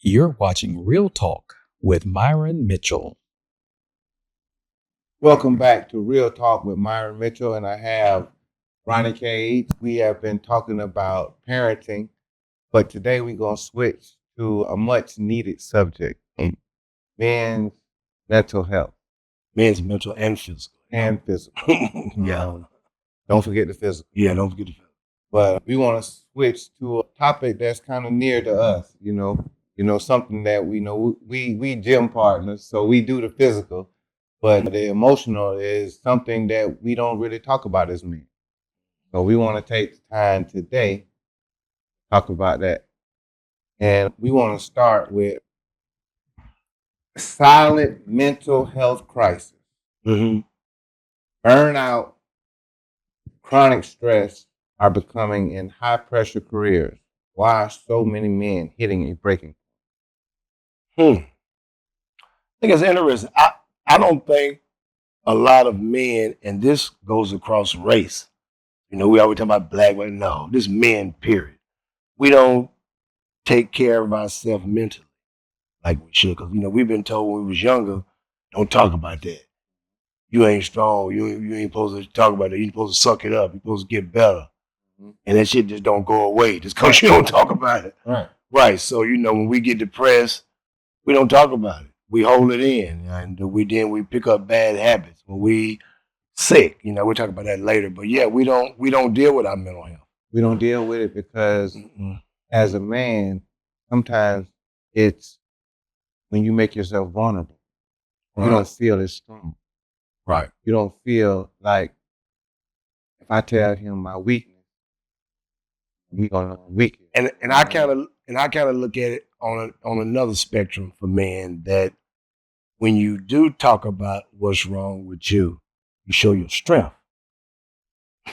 You're watching Real Talk with Myron Mitchell. Welcome back to Real Talk with Myron Mitchell, and I have Ronnie Cage. We have been talking about parenting, but today we're going to switch to a much needed subject, men's mental health. Men's mental and physical. And physical. Yeah. Don't forget the physical. Yeah, don't forget the physical. But we want to switch to a topic that's kind of near to us, something that we know we gym partners, so we do the physical, but the emotional is something that we don't really talk about as men. So we want to take time today to talk about that. And we want to start with silent mental health crisis. Mm-hmm. Burnout, chronic stress are becoming in high pressure careers. Why are so many men hitting a breaking point? I think it's interesting. I don't think a lot of men, and this goes across race. We always talk about black, but no, this men, period. We don't take care of ourselves mentally like we should. Because, we've been told when we was younger, don't talk about that. You ain't strong. You ain't supposed to talk about it. You're supposed to suck it up. You're supposed to get better. Mm-hmm. And that shit just don't go away just because you don't talk about it. Right. So, when we get depressed, we don't talk about it. We hold it in. And we pick up bad habits. When we sick, we'll talk about that later. But yeah, we don't deal with our mental health. We don't deal with it because as a man, sometimes it's when you make yourself vulnerable. Right. You don't feel as strong. Right. You don't feel like if I tell him my weakness, he's gonna weaken. And I kind of look at it on another spectrum for men, that when you do talk about what's wrong with you, you show your strength.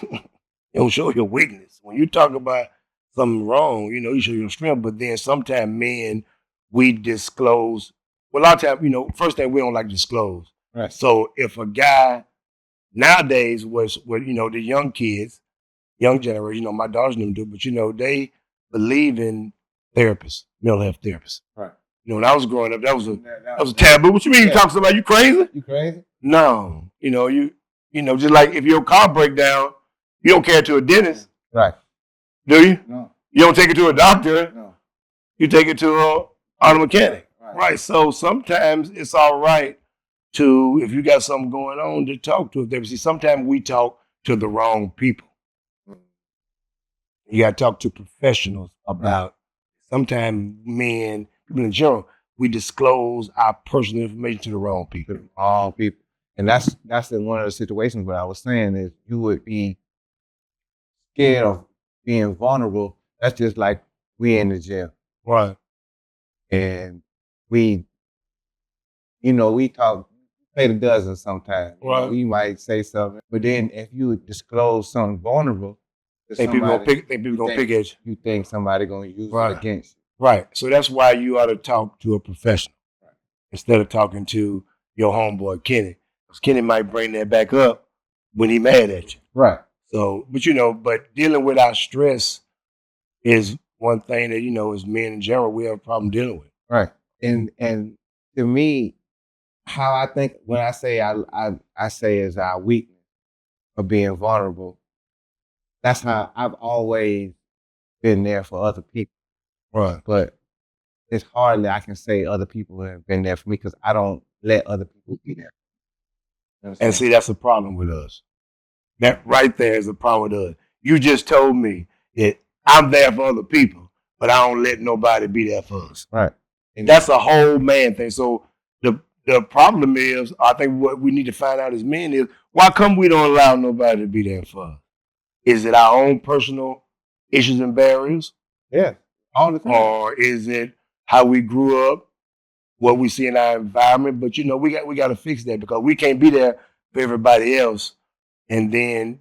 You don't show your weakness. When you talk about something wrong, you show your strength. But then sometimes men, we disclose. Well, a lot of times, first thing, we don't like to disclose. Right. So if a guy nowadays the young kids, young generation, my daughters and them do, but they believe in therapists, mental health therapists. Right. When I was growing up, that was a taboo. What you mean? You talk to somebody, you crazy? You crazy? No. Just like if your car break down, you don't carry it to a dentist. Right. Do you? No. You don't take it to a doctor. No. You take it to an auto mechanic. Right. So sometimes it's all right to, if you got something going on, to talk to a therapist. See, sometimes we talk to the wrong people. You got to talk to professionals about. Sometimes men, people in general, we disclose our personal information to the wrong people. All people. And that's one of the situations where I was saying is you would be scared of being vulnerable. That's just like we in the jail. Right. And we talk, play the dozen sometimes. Right. You might say something, but then if you disclose something vulnerable, people gonna pick at you. You think somebody gonna use it against you. Right. So that's why you ought to talk to a professional instead of talking to your homeboy Kenny. Because Kenny might bring that back up when he mad at you. Right. So, but dealing with our stress is one thing that, as men in general, we have a problem dealing with. Right. And to me, how I think when I say I say is our weakness of being vulnerable, that's how I've always been there for other people. Right. But it's hardly I can say other people have been there for me because I don't let other people be there. And see, that's a problem with us. That right there is a problem with us. You just told me that I'm there for other people, but I don't let nobody be there for us. Right. And that's a whole man thing. So the problem is, I think what we need to find out as men is, why come we don't allow nobody to be there for us? Is it our own personal issues and barriers? Yeah, all the time. Or is it how we grew up, what we see in our environment? But we got to fix that, because we can't be there for everybody else and then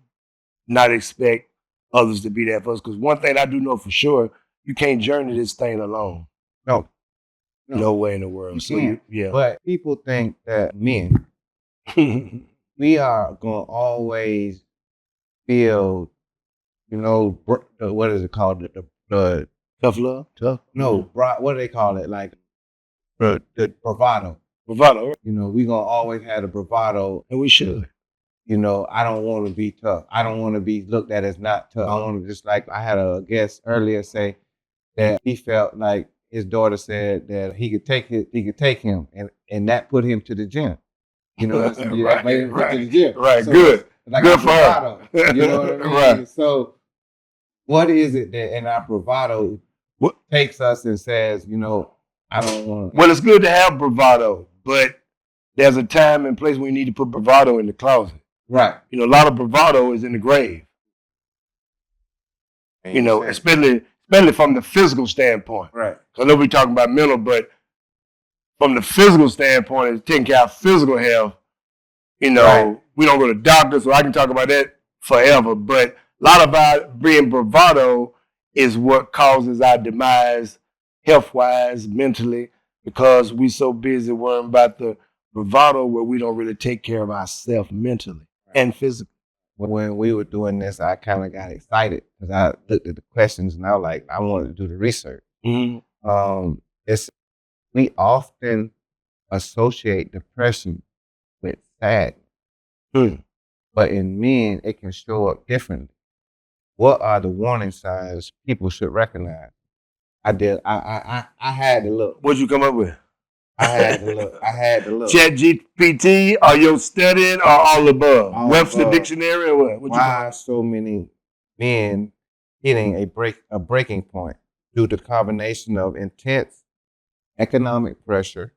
not expect others to be there for us. Because one thing I do know for sure, you can't journey this thing alone. No way in the world. Yeah. But people think that men, we are going to always feel, what is it called? The tough love? Tough? No, what do they call it? Like Right. the bravado. Bravado, right? You know, we gonna always have the bravado. And we should. You know, I don't want to be tough. I don't want to be looked at as not tough. I want to just like I had a guest earlier say that he felt like his daughter said that he could take him, and that put him to the gym. You know, that made him go to the gym. Right, So, good. like Good for her. You know what I mean? Right. So, what is it that in our bravado What takes us and says, you know, I don't want? Well, it's good to have bravado, but there's a time and place when you need to put bravado in the closet. Right. You know, a lot of bravado is in the grave. You know, especially from the physical standpoint. Right. I know we're talking about mental, but from the physical standpoint, it's taking care of physical health. You know, Right. We don't go to doctors, so I can talk about that forever. But a lot of our being bravado is what causes our demise health-wise, mentally, because we so busy worrying about the bravado where we don't really take care of ourselves mentally and physically. When we were doing this, I kind of got excited because I looked at the questions and I was like, I wanted to do the research. Mm-hmm. We often associate depression with sadness, but in men, it can show up differently. What are the warning signs people should recognize? I did. I had to look. What'd you come up with? I had to look. Chat GPT, or your studying, or all above? All Webster above. Dictionary, or what? Why are so many men hitting a breaking point due to combination of intense economic pressure,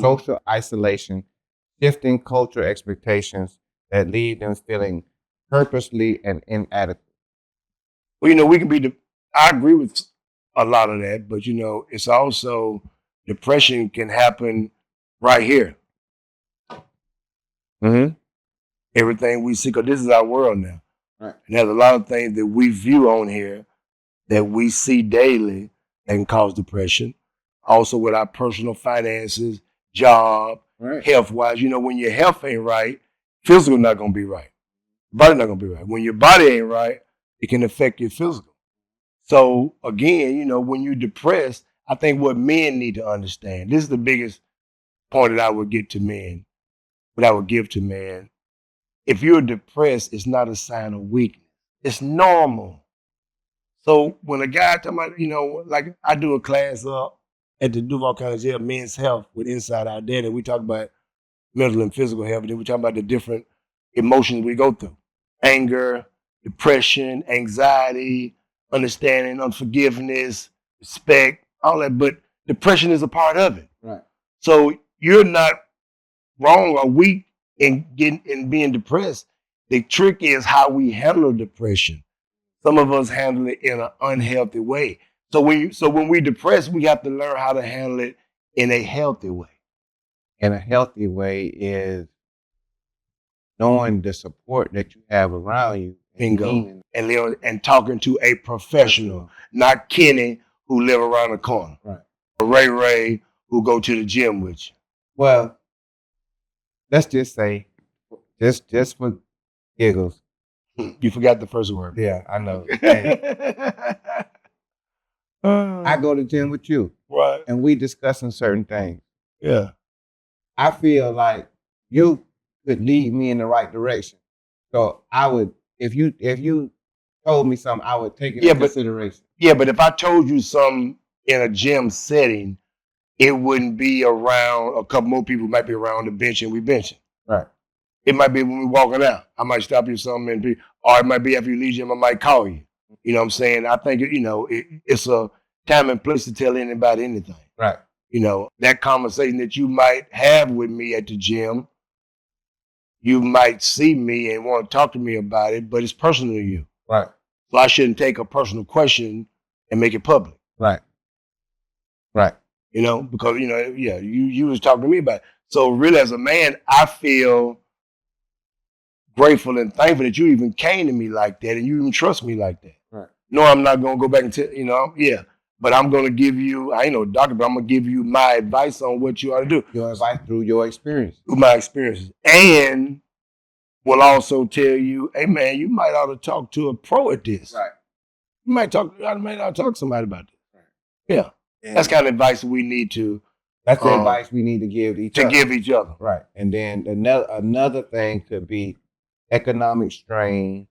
social isolation, shifting cultural expectations that leave them feeling purposely and inadequate? Well, you know, I agree with a lot of that, but you know, it's also depression can happen right here. Mm-hmm. Everything we see, because this is our world now. Right. And there's a lot of things that we view on here that we see daily that can cause depression. Also with our personal finances, job, Right. health-wise. You know, when your health ain't right, physical not going to be right. Body not going to be right. When your body ain't right, it can affect your physical. So again, you know, when you're depressed, I think what men need to understand, this is the biggest point that I would give to men. If you're depressed, it's not a sign of weakness. It's normal. So when a guy talking about, you know, like I do a class at the Duval County Jail, Men's Health with Inside Out There, and we talk about mental and physical health, and then we talk about the different emotions we go through. Anger, depression, anxiety, understanding, unforgiveness, respect, all that. But depression is a part of it. Right. So you're not wrong or weak in being depressed. The trick is how we handle depression. Some of us handle it in an unhealthy way. So when we depressed, we have to learn how to handle it in a healthy way. And a healthy way is knowing the support that you have around you. Bingo. And talking to a professional, not Kenny who live around the corner. Right. Or Ray who go to the gym with you. Well, let's just say, just for giggles. You forgot the first word. Yeah, I know. Hey, I go to the gym with you. Right. And we discussing certain things. Yeah. I feel like you could lead me in the right direction. So I would, if you told me something, I would take it into consideration. Yeah, but if I told you something in a gym setting, it wouldn't be around a couple more people might be around the bench and we benching. Right. It might be when we walking out. I might stop you something or it might be after you leave gym, I might call you. You know what I'm saying? I think, you know, it's a time and place to tell anybody anything. Right. You know, that conversation that you might have with me at the gym, you might see me and want to talk to me about it, but it's personal to you. Right. So I shouldn't take a personal question and make it public. Right. Right. You know, because, you know, yeah, you was talking to me about it. So really as a man, I feel grateful and thankful that you even came to me like that and you even trust me like that. Right. No, I'm not going to go back and tell, you know, yeah. But I'm going to give you, I ain't no doctor, but I'm going to give you my advice on what you ought to do. Your advice through your experience. Through my experiences. And will also tell you, hey, man, you might ought to talk to a pro at this. Right. You might ought to talk to somebody about this. Right. Yeah. And that's kind of advice we need to That's the advice we need to give each to other. give each other. Right. And then another thing could be economic strain,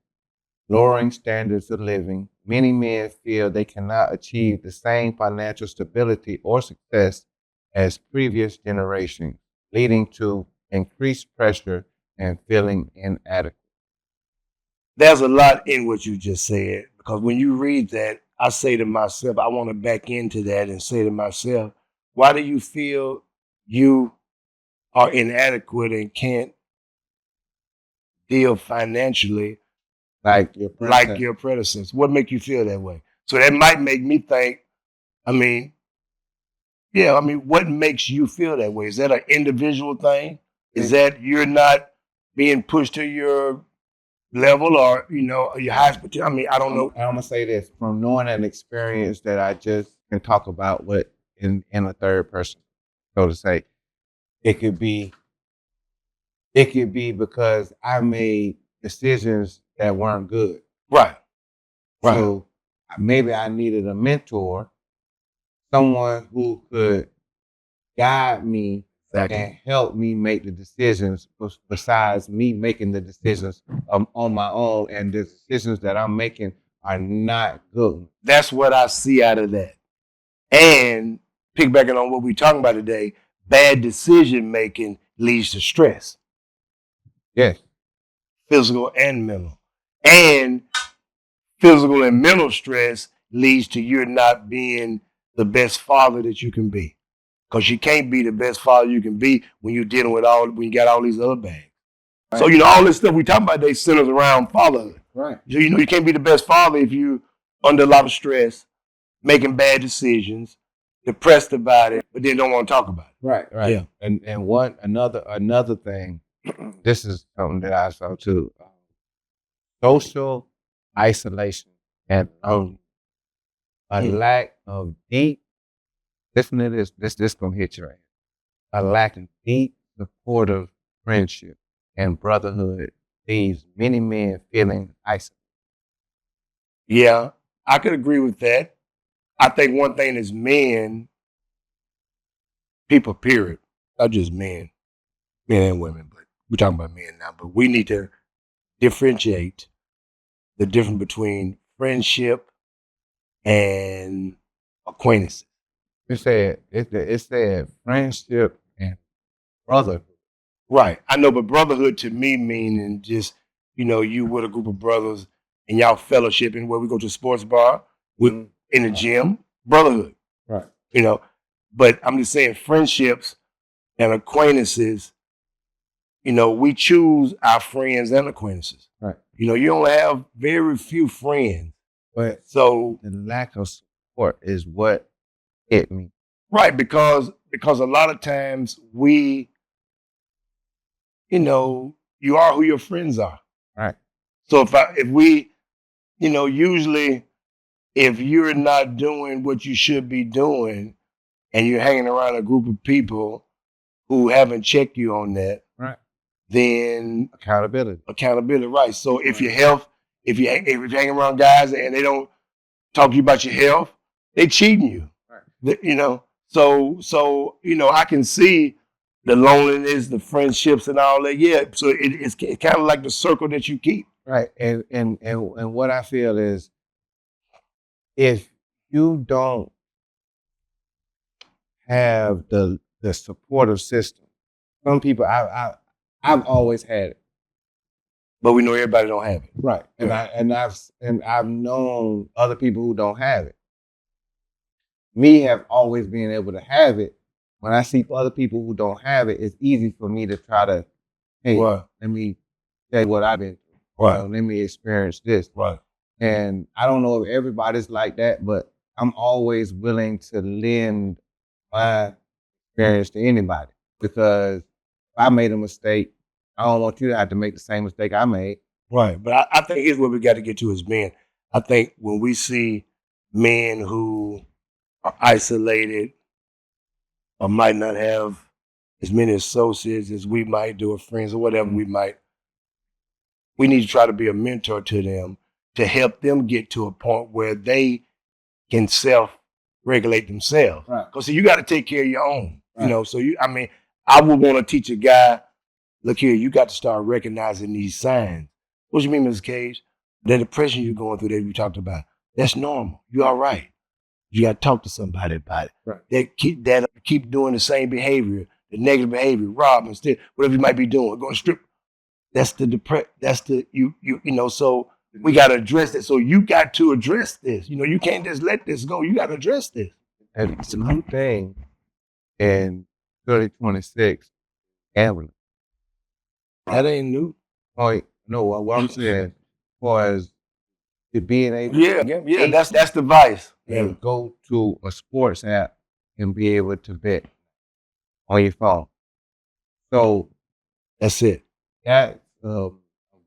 lowering standards of living. Many men feel they cannot achieve the same financial stability or success as previous generations, leading to increased pressure and feeling inadequate. There's a lot in what you just said, because when you read that, I say to myself, I want to back into that and say to myself, why do you feel you are inadequate and can't deal financially Like your predecessors? What make you feel that way? So that might make me think, what makes you feel that way? Is that an individual thing? Is that you're not being pushed to your level or, your highest potential? I don't know. I'm going to say this from knowing an experience that I just can talk about what in a third person, so to say. It could be because I made decisions that weren't good. Right. So maybe I needed a mentor, someone who could guide me and help me make the decisions besides me making the decisions on my own. And the decisions that I'm making are not good. That's what I see out of that. And piggybacking on what we're talking about today, bad decision making leads to stress. Yes. Physical and mental. And physical and mental stress leads to you not being the best father that you can be. Because you can't be the best father you can be when you're dealing with when you got all these other bags. Right. So, all this stuff we talking about today centers around fatherhood. Right. So, you can't be the best father if you under a lot of stress, making bad decisions, depressed about it, but then don't want to talk about it. Right. Yeah. And another thing, this is something that I saw too. Social isolation and a lack of deep. Listen to this. This gonna hit your ass. A lack of deep, supportive friendship and brotherhood leaves many men feeling isolated. Yeah, I could agree with that. I think one thing is men, people, period, not just men and women, but we're talking about men now. But we need to differentiate the difference between friendship and acquaintances. It said friendship and brotherhood. Right. I know, but brotherhood to me meaning just, you with a group of brothers and y'all fellowshipping where we go to a sports bar, in the gym, brotherhood. Right. But I'm just saying friendships and acquaintances, we choose our friends and acquaintances. Right. You only have very few friends. But so the lack of support is what hit me. Right, because a lot of times we, you are who your friends are. Right. So if we, usually if you're not doing what you should be doing and you're hanging around a group of people who haven't checked you on that, right, then accountability, right. So if your health, if you hang around guys and they don't talk to you about your health, they cheating you. Right. So I can see the loneliness, the friendships, and all that. Yeah. So it's kind of like the circle that you keep. Right. And what I feel is, if you don't have the supportive system, some people I've always had it, but we know everybody don't have it. Right. And I've known other people who don't have it. Me have always been able to have it. When I see other people who don't have it, it's easy for me to try to, hey, let me tell you what I've been through. Right. Let me experience this. Right. And I don't know if everybody's like that, but I'm always willing to lend my experience to anybody, because if I made a mistake, I don't want you to have to make the same mistake I made. Right. But I think here's what we got to get to as men. I think when we see men who are isolated or might not have as many associates as we might do, or friends or whatever we need to try to be a mentor to them to help them get to a point where they can self-regulate themselves. Right. Because you got to take care of your own. You know, so I would want to teach a guy, look here, you got to start recognizing these signs. What you mean, Mr. Cage? The depression you're going through that we talked about, that's normal. You're all right. You got to talk to somebody about it. Right. That keep doing the same behavior, the negative behavior, rob instead, whatever you might be doing, going to strip. That's the you know, so we got to address it. So you got to address this. You know, you can't just let this go. You got to address this. And it's a new thing in 2026, gambling. That ain't new. Oh, no, what I'm saying, as far as it being able Yeah, that's the vice. and go to a sports app and be able to bet on your phone. So That's it. that's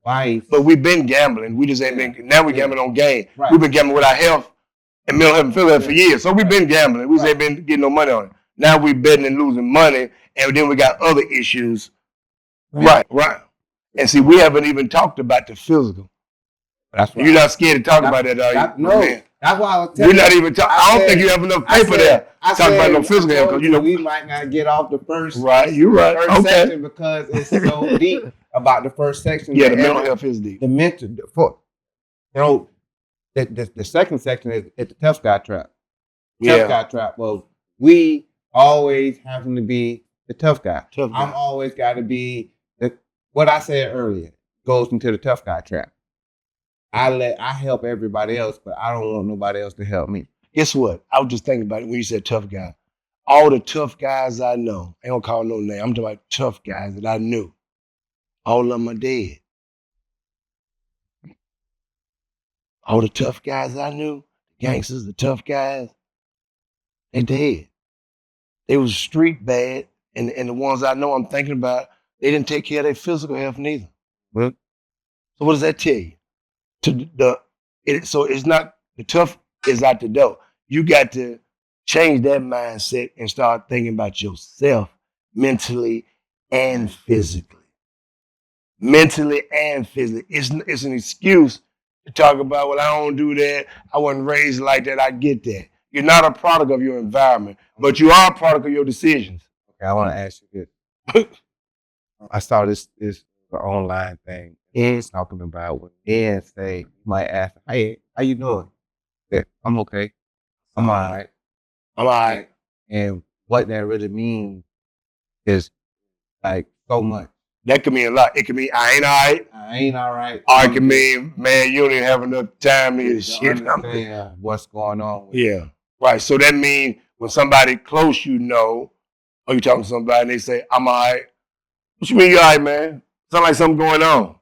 vice. But we've been gambling. We just ain't been. Now we're gambling on game. Right. We've been gambling with our health and mental health and physical health for years. So we've been gambling. We just ain't been getting no money on it. Now we betting and losing money, and then we got other issues. Right. And see, we haven't even talked about the physical. That's why You're not scared to talk about that, are you? No, Man. that's why I was telling We're not even talking. I don't think you have enough paper there to talk about no physical health, because you know we might not get off the first. Right, you're right. First Okay. section because it's so deep about the first section. Yeah, the mental health is deep. The mental, the second section is the tough guy trap. Tough guy trap. Well, we always happen to be the tough guy. I'm always got to be what I said earlier goes into the tough guy trap. I help everybody else, but I don't want nobody else to help me. Guess what? I was just thinking about it when you said tough guy. All the tough guys I know, I ain't gonna call no name. I'm talking about tough guys that I knew. All of them are dead. All the tough guys I knew, the gangsters, the tough guys, they dead. They was street bad, and the ones I know I'm thinking about, they didn't take care of their physical health neither. Well, so what does that tell you? So it's not the tough is out the door. You got to change that mindset and start thinking about yourself mentally and physically. Mentally and physically. It's an excuse to talk about, well, I don't do that. I wasn't raised like that. I get that. You're not a product of your environment, but you are a product of your decisions. Okay, I want to ask you this. I saw this online thing. It's talking about when men say, you might ask, hey, how you doing? Yeah, I'm okay. I'm all right. I'm all right. And what that really means is like so much. That could mean a lot. It could mean I ain't all right. I ain't all right. Or it could mean, man, you don't even have enough time to shit. Understand what's going on. Yeah. Right. So that means when somebody close you know, or you talking to somebody and they say, I'm all right. What you mean you all right, man? Sound like something going on.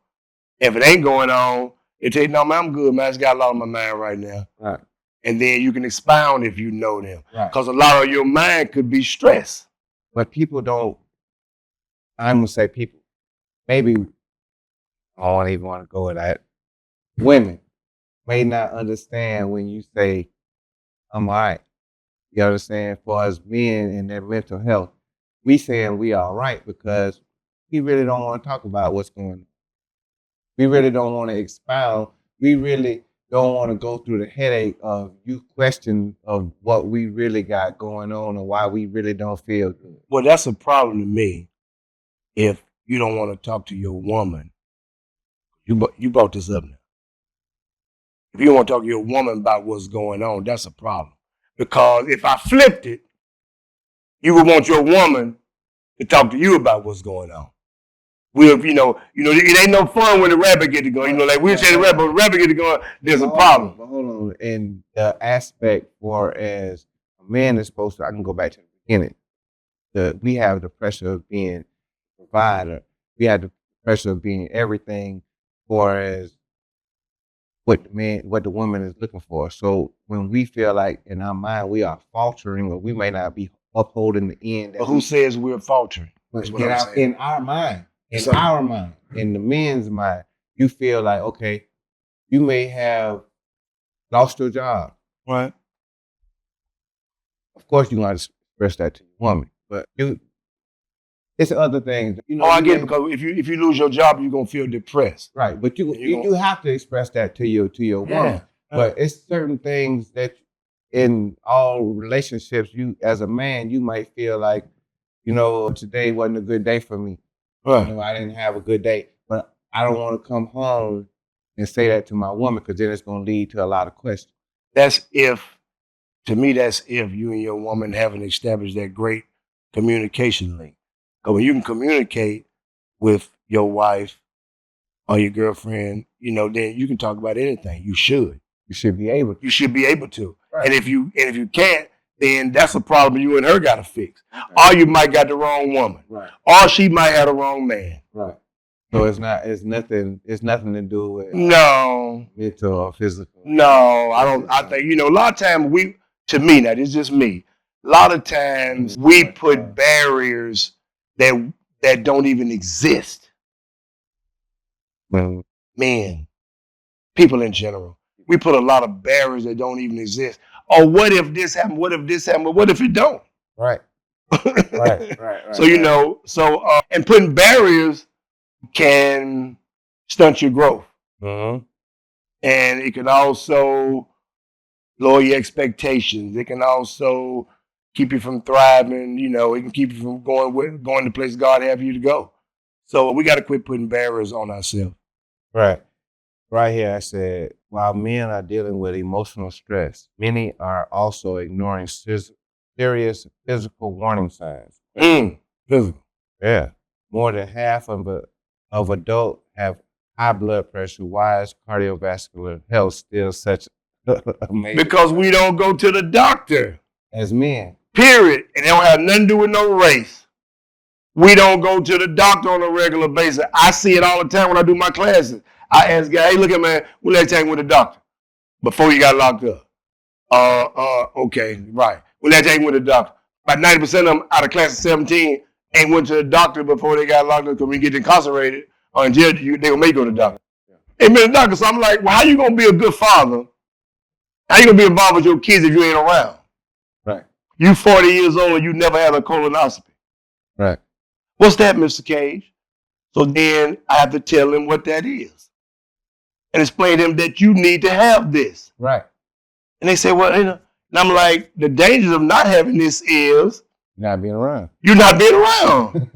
If it ain't going on, it tell you, no, man, I'm good, man. I just got a lot on my mind right now. Right. And then you can expound if you know them. Right. Because a lot of your mind could be stress. But people don't, I'm going to say people, maybe, I don't even want to go with that. Women may not understand when you say, I'm all right. You understand? For us men and their mental health, we saying we all right because we really don't want to talk about what's going on. We really don't want to expound. We really don't want to go through the headache of you question of what we really got going on or why we really don't feel good. Well, that's a problem to me if you don't want to talk to your woman. You brought this up now. If you don't want to talk to your woman about what's going on, that's a problem. Because if I flipped it, you would want your woman to talk to you about what's going on. It ain't no fun when the rabbit get to go. Like we say the rabbit, but the rabbit get to go, there's a problem. But hold on. And the aspect for as a man is supposed to, I can go back to the beginning. We have the pressure of being a provider. We have the pressure of being everything for as what the woman is looking for. So when we feel like in our mind we are faltering or we may not be upholding the end. But who says we're faltering? In our mind. In our mind, in the men's mind, you feel like, okay, you may have lost your job. Right. Of course, you're going to express that to your woman, but it's other things. I get it, because if you lose your job, you're going to feel depressed. Right, but you have to express that to your woman. Yeah. But it's certain things that in all relationships, you as a man, you might feel like today wasn't a good day for me. Right. I didn't have a good day, but I don't want to come home and say that to my woman because then it's going to lead to a lot of questions. To me, that's if you and your woman haven't established that great communication link. Because when you can communicate with your wife or your girlfriend, then you can talk about anything. You should. You should be able to. You should be able to. Right. And if you can't, then that's a problem you and her got to fix. Okay. Or you might got the wrong woman. Right. Or she might have the wrong man. Right. So it's nothing to do with No. mental or physical. No, I don't. I think, a lot of times to me, now this is just me. A lot of times we put barriers that don't even exist. Well, Men, people in general, we put a lot of barriers that don't even exist. Or what if this happened? What if this happened? But what if it don't? right. Right. So and putting barriers can stunt your growth, Mm-hmm. and it can also lower your expectations. It can also keep you from thriving. It can keep you from going to places God have you to go. So we got to quit putting barriers on ourselves. Right. Right here, I said, while men are dealing with emotional stress, many are also ignoring serious physical warning signs. Physical. Yeah. More than half of adults have high blood pressure. Why is cardiovascular health still such amazing? Because we don't go to the doctor. As men. Period. And it don't have nothing to do with no race. We don't go to the doctor on a regular basis. I see it all the time when I do my classes. I ask guys, hey, look at man, when last time you went to the doctor? Before you got locked up. Okay, right. When last time you went to the doctor? About 90% of them out of class of 17 ain't went to the doctor before they got locked up because when you get incarcerated or in jail, they gonna make you go to the doctor. Ain't been to the doctor, so I'm like, well, how you gonna be a good father? How you gonna be involved with your kids if you ain't around? Right. You 40 years old and you never had a colonoscopy. Right. What's that, Mr. Cage? So then I have to tell him what that is and explain to him that you need to have this. Right. And they say, well, and I'm like, the dangers of not having this is Not being around. you're not being around.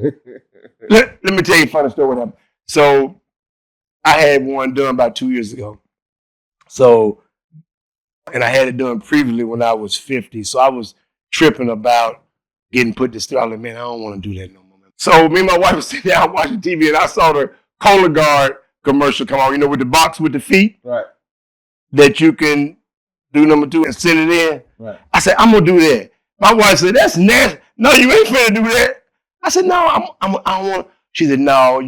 Let me tell you a funny story what happened. So I had one done about 2 years ago. So, and I had it done previously when I was 50. So I was tripping about getting put this through. I was like, man, I don't want to do that no more. So me and my wife was sitting down watching TV and I saw the Cologuard commercial come on, with the box with the feet. Right. That you can do number 2 and send it in. Right. I said, I'm gonna do that. My wife said, that's nasty. No, you ain't finna do that. I said, no, I don't want. She said, no,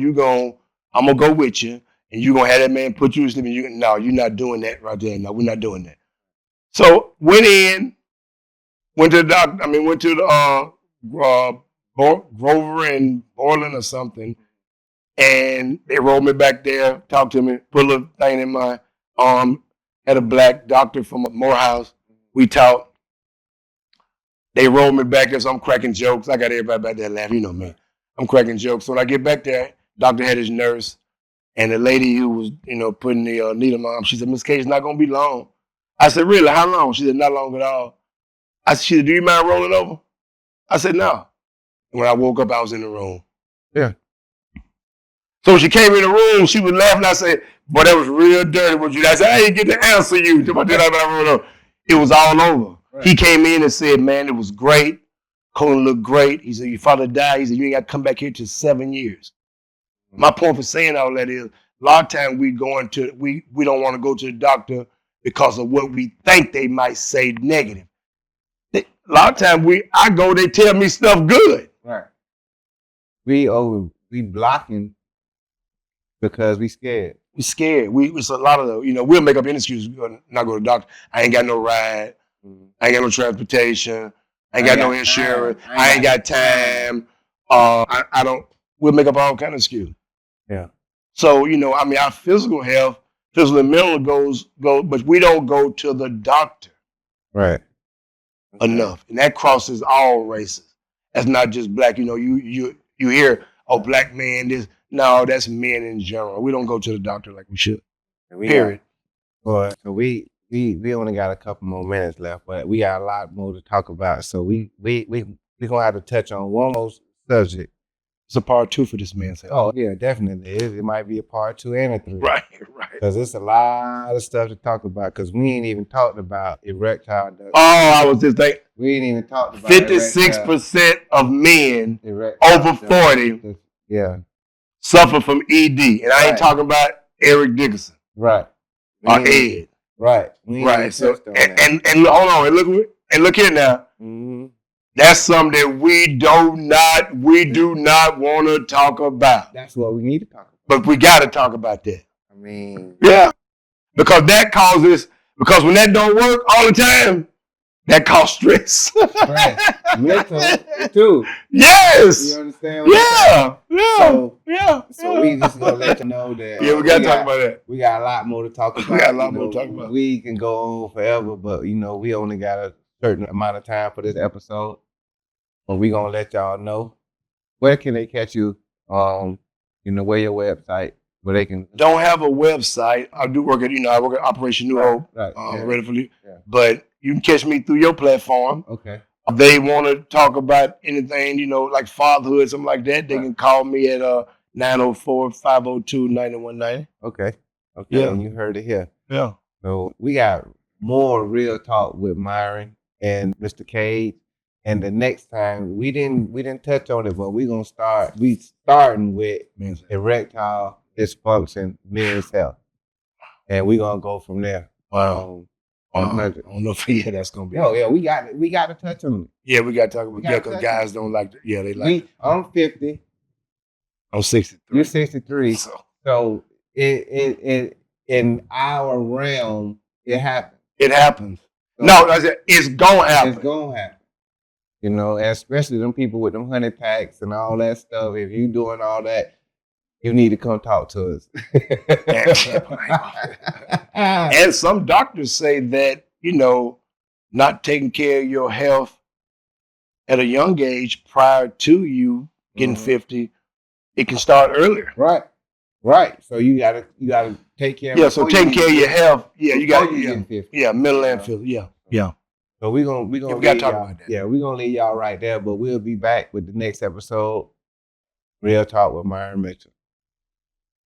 I'm gonna go with you and you gonna have that man put you to sleep. And no, you're not doing that right there. No, we're not doing that. So went to the doctor. Went to the Grover and Borland or something, and they rolled me back there, talked to me, put a little thing in my arm. Had a black doctor from Morehouse. We talked. They rolled me back there, so I'm cracking jokes. I got everybody back there laughing, me. I'm cracking jokes. So when I get back there, doctor had his nurse, and the lady who was, putting the needle in my arm, she said, Miss Cage, it's not going to be long. I said, really, how long? She said, not long at all. She said, do you mind rolling over? I said, no. And when I woke up, I was in the room. Yeah. So when she came in the room, she was laughing. I said, boy, that was real dirty with you. I said, I didn't get to answer you. It was all over. Right. He came in and said, man, it was great. Colin looked great. He said, your father died. He said, you ain't got to come back here till 7 years. My point for saying all that is, a lot of times we don't want to go to the doctor because of what we think they might say negative. A lot of times I go, they tell me stuff good. Right. We blocking because we scared. We scared. It's a lot of we'll make up any excuse not go to the doctor. I ain't got no ride. I ain't got no transportation. I ain't got no insurance. I ain't got time. I don't. We'll make up all kind of excuse. Yeah. So our physical health, physical and mental go, but we don't go to the doctor. Right. Enough, and that crosses all races. That's not just black. You hear, oh, black man. This no, that's men in general. We don't go to the doctor like we should. Period. So we only got a couple more minutes left, but we got a lot more to talk about. So we gonna have to touch on one more subject. It's a part 2 for this man's health. Oh yeah, definitely. It might be a part 2 and a 3. Right. Because it's a lot of stuff to talk about. Because we ain't even talked about erectile dysfunction. Oh, I was just thinking, We ain't even talked about 56% of men erectile over 40 Yeah. suffer from ED. And I ain't talking about Eric Dickerson Right. or Ed. Right. We ain't even Right. So, touched on that. and hold on, and look here now. Mm-hmm. That's something that we do not want to talk about. That's what we need to talk about. But we got to talk about that. I mean, Yeah. Because because when that don't work all the time, that causes stress. stress, mental too. Yes. You understand what I'm saying? So we just gonna let you know that. Yeah, we gotta talk about that. We got a lot more to talk about. We got a lot more to talk about. We can go on forever, but we only got a certain amount of time for this episode. But we gonna let y'all know where can they catch you. Where your website where they can. Don't have a website. I do work at I work at Operation New Hope. Right. Ready. Yeah. But you can catch me through your platform. Okay. If they want to talk about anything, like fatherhood, something like that, they can call me at 904-502-9190. Okay. Yeah. And you heard it here. Yeah. So we got more real talk with Myron and Mr. Cage. And the next time we didn't touch on it, but we starting with erectile dysfunction, men's health. And we're gonna go from there. Wow. I don't know if that's gonna be. Yeah, we got to touch on it. Yeah, we got to talk about because guys don't like. They like. I'm 50. I'm 63. You're 63. So it in our realm, it happens. It happens. So No, it's gonna happen. It's gonna happen. Especially them people with them 100 packs and all that stuff. If you doing all that, you need to come talk to us. And some doctors say that, not taking care of your health at a young age prior to you getting 50, it can start earlier. Right. So you gotta take care of so taking care of your health, you got mental and physical. Yeah. So we gonna we gotta talk about that. Yeah, we're gonna leave y'all right there, but we'll be back with the next episode. Real Talk with Myron Mitchell.